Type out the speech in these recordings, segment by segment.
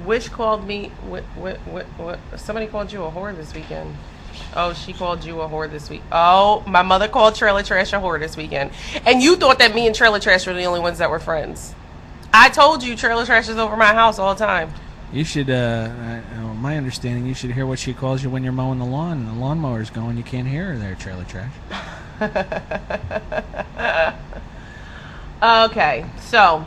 Wish called me. What? Somebody called you a whore this weekend. Oh, she called you a whore this week. Oh, my mother called Trailer Trash a whore this weekend. And you thought that me and Trailer Trash were the only ones that were friends. I told you Trailer Trash is over my house all the time. You should, my understanding, you should hear what she calls you when you're mowing the lawn and the lawnmower's going. You can't hear her there, Trailer Trash. Okay, so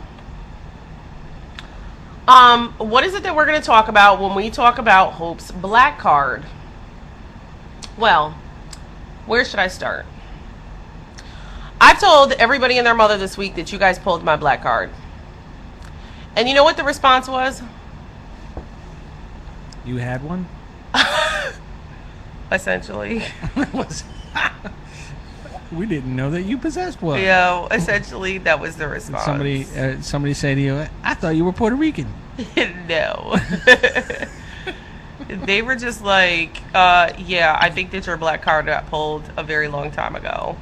what is it that we're going to talk about when we talk about Hope's black card? Well, where should I start? I've told everybody and their mother this week that you guys pulled my black card. And you know what the response was? You had one? Essentially. We didn't know that you possessed one. Yeah, essentially that was the response. Somebody say to you, I thought you were Puerto Rican. No. They were just like, yeah, I think that your black card got pulled a very long time ago.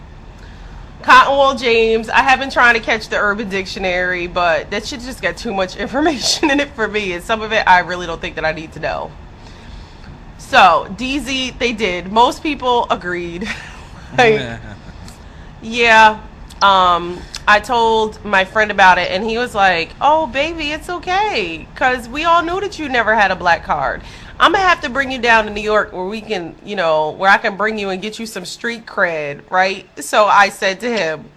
Cottonwool James, I have been trying to catch the Urban Dictionary, but that shit just got too much information in it for me, and some of it I really don't think that I need to know. So, DZ, they did. Most people agreed. Like, yeah, I told my friend about it, and he was like, oh, baby, it's okay, because we all knew that you never had a black card. I'm going to have to bring you down to New York where we can, where I can bring you and get you some street cred, right? So I said to him,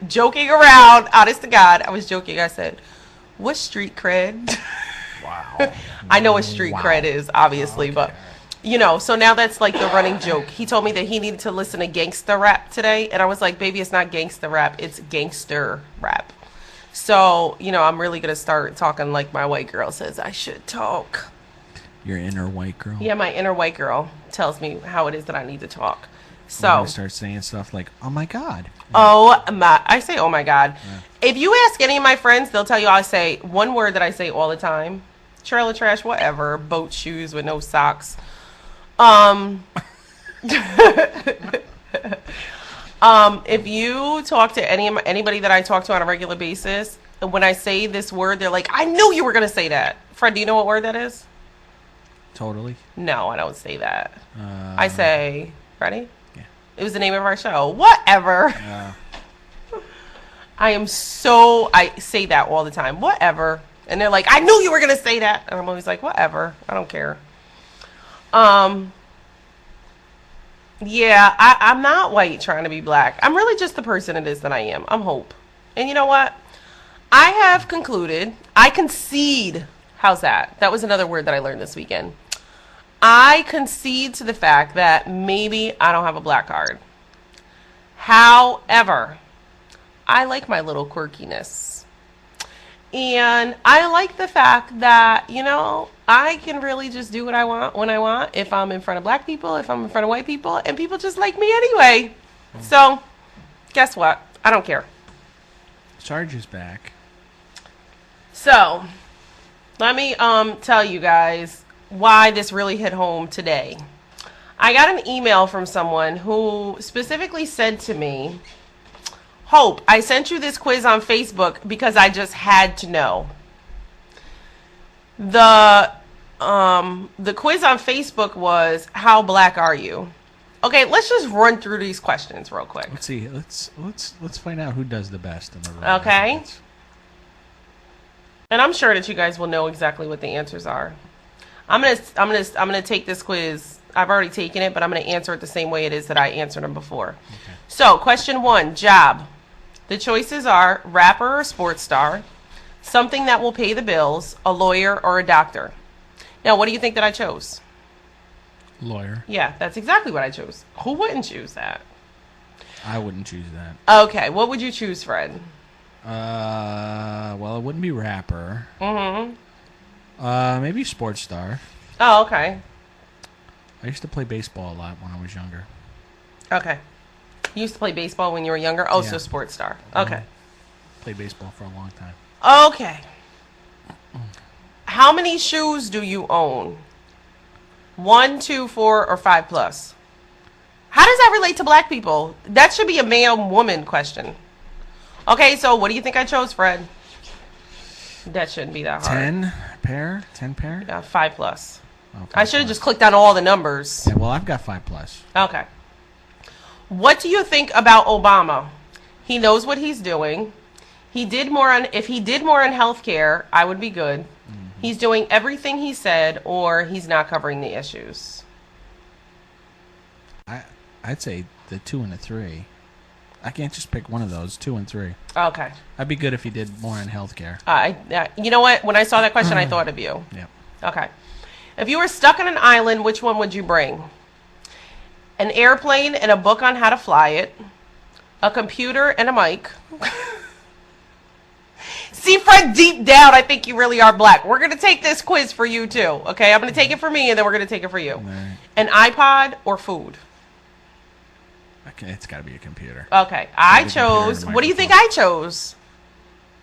joking around, honest to God, I was joking. I said, what street cred? Wow. I know what street cred is, obviously, but, so now that's like the running joke. He told me that he needed to listen to gangsta rap today, and I was like, baby, it's not gangsta rap, it's gangster rap. So, I'm really going to start talking like my white girl says I should talk. Your inner white girl? Yeah, my inner white girl tells me how it is that I need to talk. So I start saying stuff like, oh my God. I say, oh my God. Yeah. If you ask any of my friends, they'll tell you I say one word that I say all the time. Trailer trash, whatever. Boat shoes with no socks. If you talk to anybody that I talk to on a regular basis, when I say this word, they're like, I knew you were going to say that. Fred, do you know what word that is? Totally. No, I don't say that. I say, ready? Yeah. It was the name of our show. Whatever. I say that all the time. Whatever. And they're like, I knew you were going to say that. And I'm always like, whatever. I don't care. Yeah, I'm not white trying to be black. I'm really just the person it is that I am. I'm Hope. And you know what? I have concluded, I concede. How's that? That was another word that I learned this weekend. I concede to the fact that maybe I don't have a black card. However, I like my little quirkiness. And I like the fact that, I can really just do what I want when I want. If I'm in front of black people, if I'm in front of white people, and people just like me anyway. So, guess what? I don't care. Sarge is back. So, let me tell you guys why this really hit home today. I got an email from someone who specifically said to me, Hope, I sent you this quiz on Facebook because I just had to know. The quiz on Facebook was, how black are you? Okay, let's just run through these questions real quick. Let's see. Let's find out who does the best in the room. Okay. And I'm sure that you guys will know exactly what the answers are. I'm gonna take this quiz. I've already taken it, but I'm gonna answer it the same way it is that I answered them before. Okay. So, question 1, job. The choices are rapper or sports star, something that will pay the bills, a lawyer, or a doctor. Now, what do you think that I chose? Lawyer. Yeah, that's exactly what I chose. Who wouldn't choose that? I wouldn't choose that. Okay, what would you choose, Fred? Well, it wouldn't be rapper. Mm-hmm. Maybe sports star. Oh, okay. I used to play baseball a lot when I was younger. Okay. You used to play baseball when you were younger? Oh, yeah. So sports star. Okay. Played baseball for a long time. Okay. How many shoes do you own? 1, 2, 4, or 5 plus? How does that relate to black people? That should be a man-woman question. Okay, so what do you think I chose, Fred? That shouldn't be that hard. 10, pair? 10 pair? 5 plus. Oh, I should have just clicked on all the numbers. Yeah, well, I've got 5 plus. Okay. What do you think about Obama? He knows what he's doing. If he did more on healthcare, I would be good. Mm-hmm. He's doing everything he said, or he's not covering the issues. I'd say the 2 and the 3. I can't just pick one of those. 2 and 3. Okay. I'd be good if he did more on healthcare. You know what? When I saw that question, I thought of you. Yeah. Okay. If you were stuck on an island, which one would you bring? An airplane and a book on how to fly it. A computer and a mic. See, Fred, deep down, I think you really are black. We're going to take this quiz for you, too. Okay? I'm going to take it for me, and then we're going to take it for you. Right. An iPod or food? Okay, it's got to be a computer. Okay. I chose... What do you think I chose?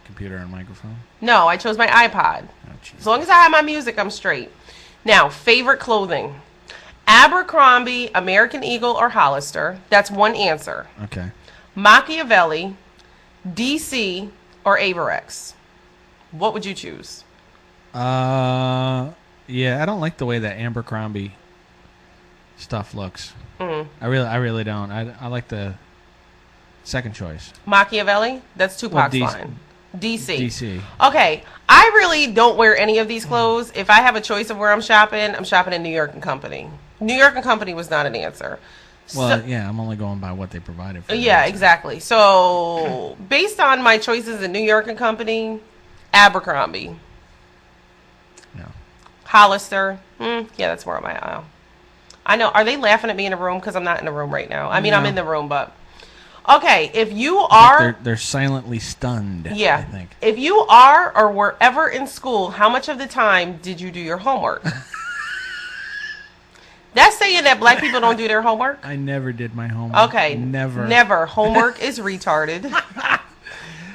Computer and microphone? No, I chose my iPod. Oh, as long as I have my music, I'm straight. Now, favorite clothing. Abercrombie, American Eagle, or Hollister. That's one answer. Okay. Machiavelli, DC, or Averex. What would you choose? Yeah, I don't like the way that Abercrombie stuff looks. Mm. I really don't. I like the second choice. Machiavelli? That's Tupac's DC. line. DC. DC. Okay, I really don't wear any of these clothes. If I have a choice of where I'm shopping in New York & Company. New York & Company was not an answer. Well, yeah, I'm only going by what they provided for me. Yeah, exactly. So, based on my choices in New York & Company, Abercrombie. No. Hollister. Yeah, that's more of my aisle. I know. Are they laughing at me in a room? Because I'm not in a room right now. I mean, No. I'm in the room, but... Okay, if you are... They're silently stunned, yeah. I think. If you are or were ever in school, how much of the time did you do your homework? That's saying that black people don't do their homework? I never did my homework. Okay. Never. Homework is retarded.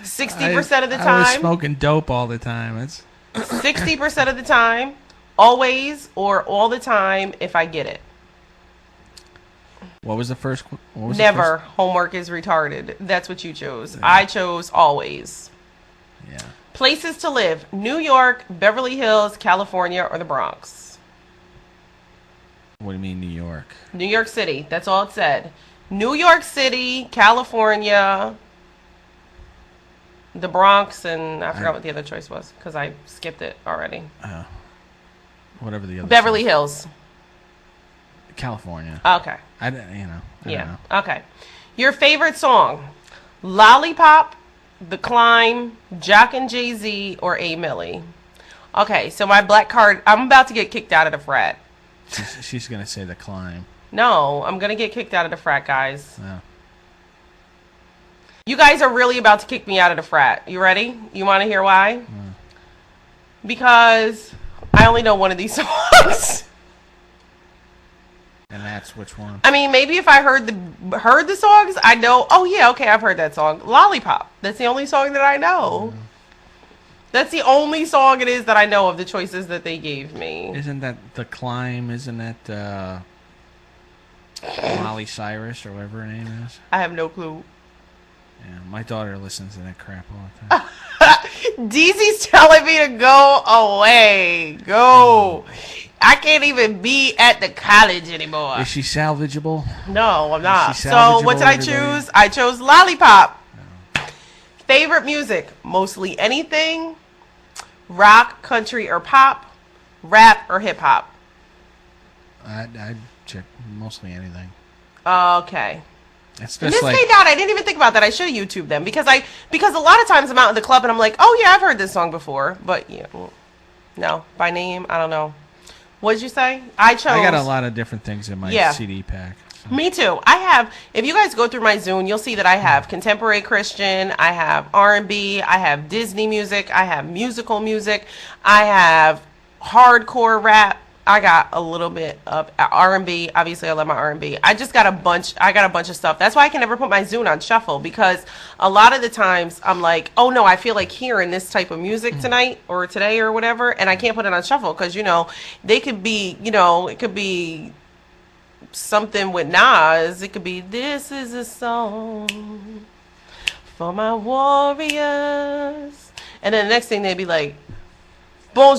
60% of the time. I was smoking dope all the time. 60% of the time. Always or all the time if I get it. What was the first? Never. Homework is retarded. That's what you chose. Yeah. I chose always. Yeah. Places to live. New York, Beverly Hills, California, or the Bronx. What do you mean New York? New York City. That's all it said. New York City, California, the Bronx, and I forgot what the other choice was because I skipped it already. Whatever the other Beverly Hills. California. Okay. I don't know. Okay. Your favorite song? Lollipop, The Climb, Jock and Jay-Z, or A Millie? Okay, so my black card, I'm about to get kicked out of the frat. She's going to say The Climb. No, I'm going to get kicked out of the frat, guys. Oh. You guys are really about to kick me out of the frat. You ready? You want to hear why? Because I only know one of these songs. And that's which one? I mean, maybe if I heard the songs, I know. Oh yeah, okay, I've heard that song. Lollipop. That's the only song that I know. That's the only song it is that I know of the choices that they gave me. Isn't that The Climb? Isn't that Molly Cyrus or whatever her name is? I have no clue. Yeah, my daughter listens to that crap all the time. DZ's telling me to go away. Go. I can't even be at the college anymore. Is she salvageable? No, I'm not. So what did I choose? I chose Lollipop. No. Favorite music? Mostly anything. Rock, country, or pop. Rap or hip hop. I'd check mostly anything. Okay. It's just in this day down, I didn't even think about that. I should have YouTube them because a lot of times I'm out in the club and I'm like, oh yeah, I've heard this song before, but yeah, no, by name, I don't know. What did you say? I got a lot of different things in my CD pack. So. Me too. I have. If you guys go through my Zune, you'll see that I have contemporary Christian, I have R&B, I have Disney music, I have musical music, I have hardcore rap. I got a little bit of R&B. Obviously, I love my R&B. I got a bunch of stuff. That's why I can never put my Zune on shuffle because a lot of the times I'm like, oh no, I feel like hearing this type of music tonight or today or whatever, and I can't put it on shuffle because they could be, it could be something with Nas. It could be this is a song for my warriors, and then the next thing they'd be like, bonjour.